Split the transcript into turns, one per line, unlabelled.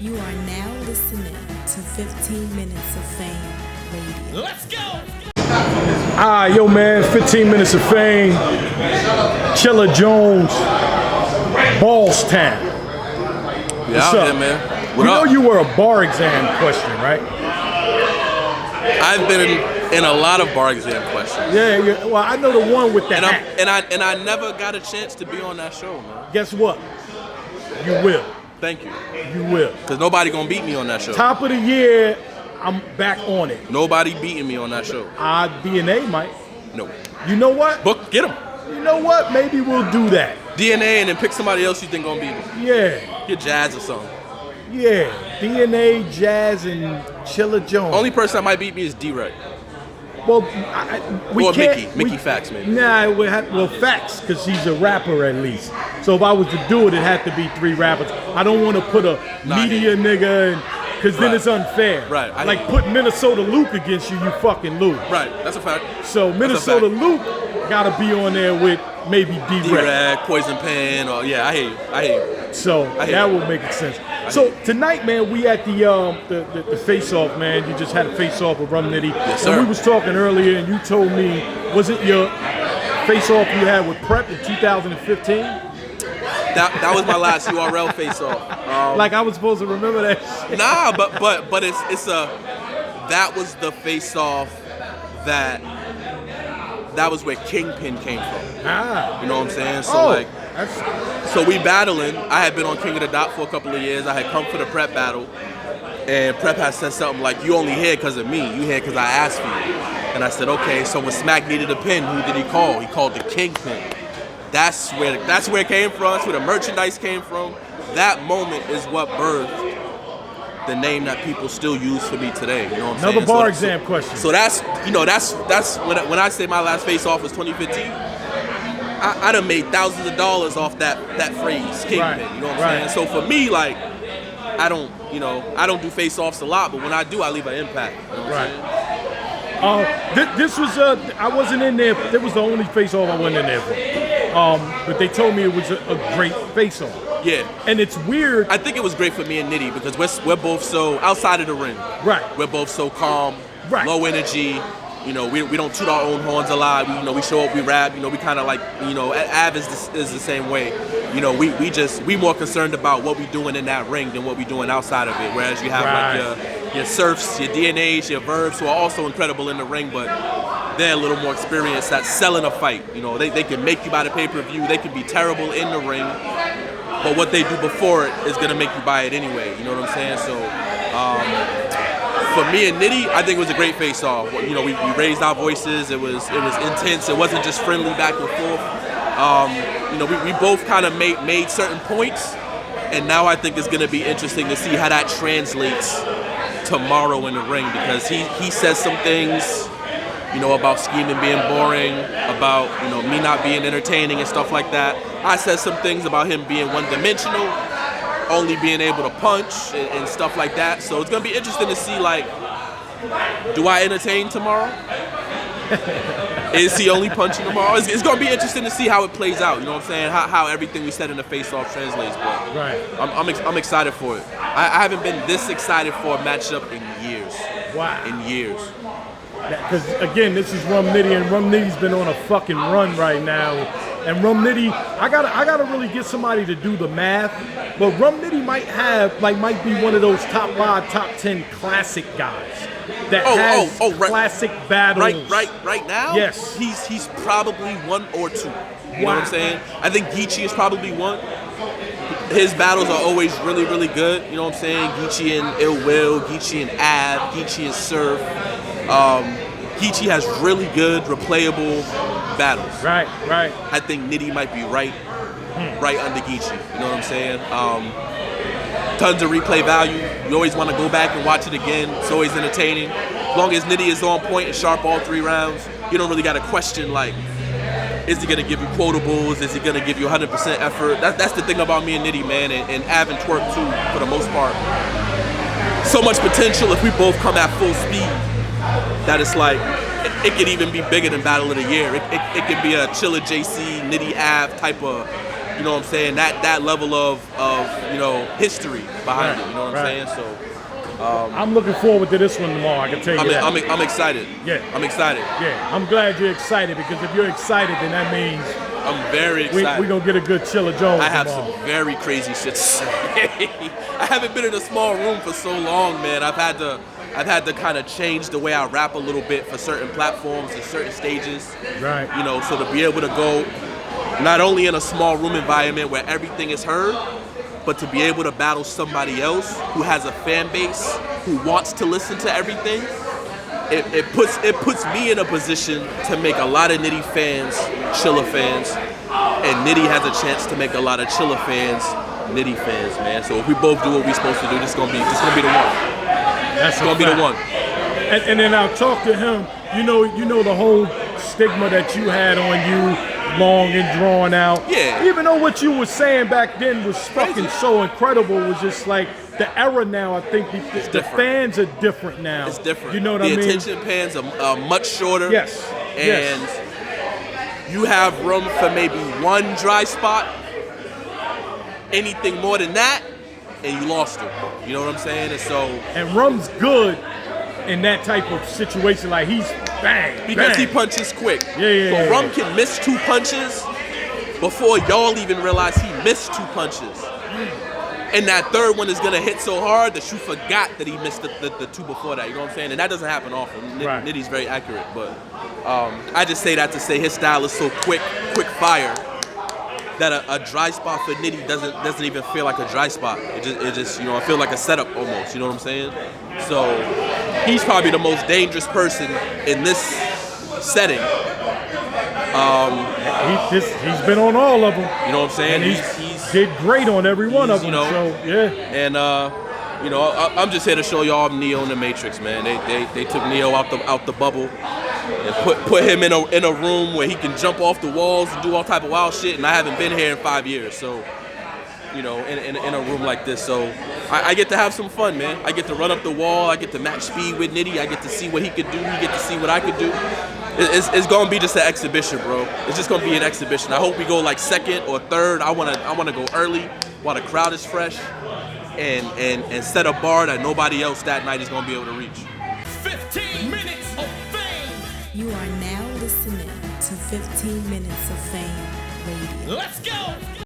You are now listening to 15 Minutes of Fame Radio.
Let's go!
Yo man, 15 Minutes of Fame, Chilla Jones, Ballstown.
Yeah, yeah, man. What up?
know you were a bar exam question, right?
I've been in a lot of bar exam questions.
Yeah. Well, I know the one with the hat.
And I never got a chance to be on that show, man.
Guess what? You will.
Thank you.
You will.
Because nobody gonna beat me on that show.
Top of the year, I'm back on it.
Nobody beating me on that show.
DNA might.
No.
You know what?
Book, get him.
You know what? Maybe we'll do that.
DNA and then pick somebody else you think gonna beat me.
Yeah.
Get Jazz or something.
Yeah. DNA, Jazz, and Chilla Jones.
Only person that might beat me is D-Ray.
Well, we
or
can't.
Mickey Fax, maybe.
Nah, Fax, because he's a rapper at least. So if I was to do it, it had to be 3 rappers. I don't want to put a media nigga, because then it's unfair.
Right.
Like put Minnesota Luke against you, you fucking lose.
Right. That's a fact.
So Minnesota Luke got to be on there with maybe D-Rag,
Poison Pen, or I hate you.
So that will make sense. So tonight, man, we at the Faceoff, man. You just had a Faceoff with Rum Nitty.
Yes, sir.
And we was talking earlier, and you told me, was it your Faceoff you had with Prep in 2015?
That was my last URL Faceoff.
Like I was supposed to remember that shit.
Nah, but it's that was the Faceoff that was where Kingpin came from. You know what I'm saying? So so we battling. I had been on King of the Dot for a couple of years. I had come for the Prep battle, and Prep had said something like, "You only here because of me. You here because I asked for you." And I said, "Okay." So when Smack needed a pin, who did he call? He called the Kingpin. That's where it came from. That's where the merchandise came from. That moment is what birthed the name that people still use for me today. You know what I'm saying?
Another bar exam question.
So that's when I say my last face-off was 2015. I done made thousands of dollars off that phrase, Kingpin.
Right.
You know what I'm saying? So for me, like, I don't do face-offs a lot, but when I do, I leave an impact. You know what I'm saying?
This was I wasn't in there. That was the only face-off I wasn't in there for. But they told me it was a great face-off.
Yeah.
And it's weird.
I think it was great for me and Nitty because we're both so outside of the ring.
Right.
We're both so calm, low energy. We don't toot our own horns a lot. We show up, we rap. We kind of like, Av is the same way. We more concerned about what we doing in that ring than what we doing outside of it. Whereas you have like your surfs, your DNAs, your verbs who are also incredible in the ring, but they're a little more experienced at selling a fight. They can make you buy the pay-per-view. They can be terrible in the ring, but what they do before it is gonna make you buy it anyway. You know what I'm saying? So for me and Nitty, I think it was a great face-off. We raised our voices. It was intense. It wasn't just friendly back and forth. We both kind of made certain points, and now I think it's gonna be interesting to see how that translates tomorrow in the ring because he says some things. About scheming being boring, about, me not being entertaining and stuff like that. I said some things about him being one-dimensional, only being able to punch and stuff like that. So it's going to be interesting to see, like, do I entertain tomorrow? Is he only punching tomorrow? It's going to be interesting to see how it plays out, you know what I'm saying? How everything we said in the face-off translates. But I'm excited for it. I haven't been this excited for a matchup in years.
Wow.
In years.
Because again, this is Rum Nitty, and Rum Nitty's been on a fucking run right now. And Rum Nitty, I gotta really get somebody to do the math. But Rum Nitty might be one of those top 5, top 10 classic guys that has classic battles.
Right now.
Yes,
he's probably 1 or 2. You know what I'm saying? I think Geechee is probably 1. His battles are always really, really good. You know what I'm saying? Geechee and Ill Will, Geechee and Ab, Geechee and Surf. Geechee has really good, replayable battles.
Right.
I think Nitty might be right under Geechee. You know what I'm saying? Tons of replay value. You always want to go back and watch it again. It's always entertaining. As long as Nitty is on point and sharp all 3 rounds, you don't really got to question, like, is he going to give you quotables? Is he going to give you 100% effort? That's the thing about me and Nitty, man, and Av and Twerk, too, for the most part. So much potential if we both come at full speed that it's like, it could even be bigger than Battle of the Year. It could be a Chilla JC, Nitty Av type of, you know what I'm saying, that level of you know, history behind it. You know what I'm saying? So.
I'm looking forward to this one tomorrow. I can tell you that.
I'm excited.
Yeah,
I'm excited.
Yeah, I'm glad you're excited, because if you're excited, then that means
I'm very excited.
We're gonna get a good Chilla Jones.
I have
tomorrow.
some very crazy shit to say. I haven't been in a small room for so long, man. I've had to kind of change the way I rap a little bit for certain platforms and certain stages.
Right.
You know, so to be able to go not only in a small room environment where everything is heard, but to be able to battle somebody else who has a fan base, who wants to listen to everything, it puts me in a position to make a lot of Nitty fans Chilla fans, and Nitty has a chance to make a lot of Chilla fans Nitty fans, man. So if we both do what we're supposed to do, this is gonna be the one.
That's
gonna be the one.
And then I'll talk to him. You know the whole stigma that you had on you, long and drawn out.
Yeah.
Even though what you were saying back then was fucking so incredible, it was just like the era now. I think the fans are different now.
It's different.
You know what I mean?
The attention spans are much shorter.
Yes.
And you have room for maybe one dry spot. Anything more than that, and you lost him. You know what I'm saying?
And Rum's good in that type of situation. Like, he's bang,
because
bang.
he punches quick.
Yeah.
So Rum can miss 2 punches before y'all even realize he missed 2 punches. And that third one is gonna hit so hard that you forgot that he missed the 2 before that. You know what I'm saying? And that doesn't happen often. Nitty's very accurate, but I just say that to say his style is so quick fire, that a dry spot for Nitty doesn't even feel like a dry spot. It just you know, it feels like a setup almost. You know what I'm saying? So he's probably the most dangerous person in this setting.
He's been on all of them.
You know what I'm saying?
And he's did great on every one of them.
You know,
so yeah.
And you know, I'm just here to show y'all Neo in the Matrix, man. They took Neo out the bubble and put him in a room where he can jump off the walls and do all type of wild shit. And I haven't been here in 5 years, so you know, in a room like this, so I get to have some fun, man. I get to run up the wall. I get to match speed with Nitty. I get to see what he could do. He get to see what I could do. It's gonna be just an exhibition, bro. It's just gonna be an exhibition. I hope we go like second or third. I wanna go early while the crowd is fresh, and set a bar that nobody else that night is gonna be able to reach.
15 minutes of fame.
You are now listening to 15 Minutes of Fame Radio.
Let's go.